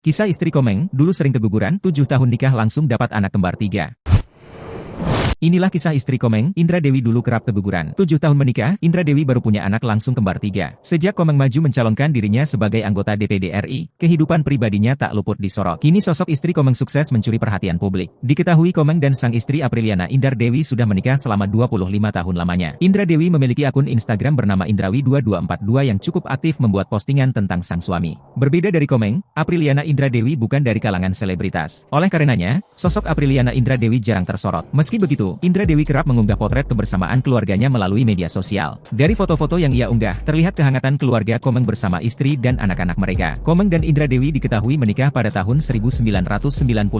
Kisah istri Komeng, dulu sering keguguran, 7 tahun nikah langsung dapat anak kembar 3. Inilah kisah istri Komeng, Indra Dewi dulu kerap keguguran. 7 tahun menikah, Indra Dewi baru punya anak langsung kembar 3. Sejak Komeng maju mencalonkan dirinya sebagai anggota DPD RI, kehidupan pribadinya tak luput disorot. Kini sosok istri Komeng sukses mencuri perhatian publik. Diketahui Komeng dan sang istri Apriliana Indar Dewi sudah menikah selama 25 tahun lamanya. Indra Dewi memiliki akun Instagram bernama Indrawi2242 yang cukup aktif membuat postingan tentang sang suami. Berbeda dari Komeng, Apriliana Indra Dewi bukan dari kalangan selebritas. Oleh karenanya, sosok Apriliana Indra Dewi jarang tersorot. Meski begitu, Indra Dewi kerap mengunggah potret kebersamaan keluarganya melalui media sosial. Dari foto-foto yang ia unggah, terlihat kehangatan keluarga Komeng bersama istri dan anak-anak mereka. Komeng dan Indra Dewi diketahui menikah pada tahun 1999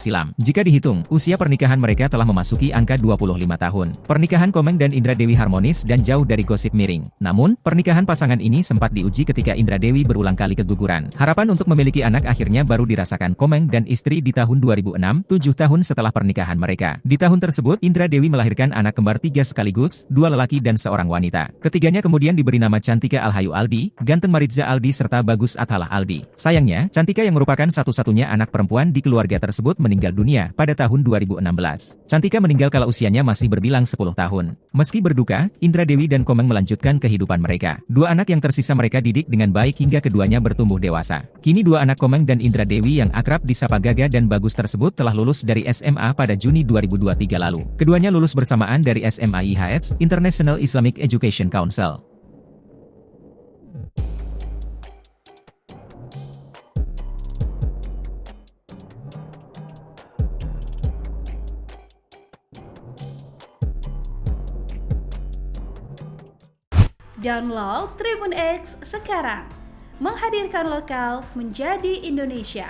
silam. Jika dihitung, usia pernikahan mereka telah memasuki angka 25 tahun. Pernikahan Komeng dan Indra Dewi harmonis dan jauh dari gosip miring. Namun, pernikahan pasangan ini sempat diuji ketika Indra Dewi berulang kali keguguran. Harapan untuk memiliki anak akhirnya baru dirasakan Komeng dan istri di tahun 2006, 7 tahun setelah pernikahan mereka. Di tahun tersebut, Indra Dewi melahirkan anak kembar 3 sekaligus, 2 lelaki dan seorang wanita. Ketiganya kemudian diberi nama Cantika Alhayu Aldi, Ganteng Maritza Aldi serta Bagus Athalah Aldi. Sayangnya, Cantika yang merupakan satu-satunya anak perempuan di keluarga tersebut meninggal dunia pada tahun 2016. Cantika meninggal kala usianya masih berbilang 10 tahun. Meski berduka, Indra Dewi dan Komeng melanjutkan kehidupan mereka. 2 anak yang tersisa mereka didik dengan baik hingga keduanya bertumbuh dewasa. Kini 2 anak Komeng dan Indra Dewi yang akrab disapa Gaga dan Bagus tersebut telah lulus dari SMA pada Juni 2023 lalu. Keduanya lulus bersamaan dari SMA IHS, International Islamic Education Council. Download Tribun X sekarang, menghadirkan lokal menjadi Indonesia.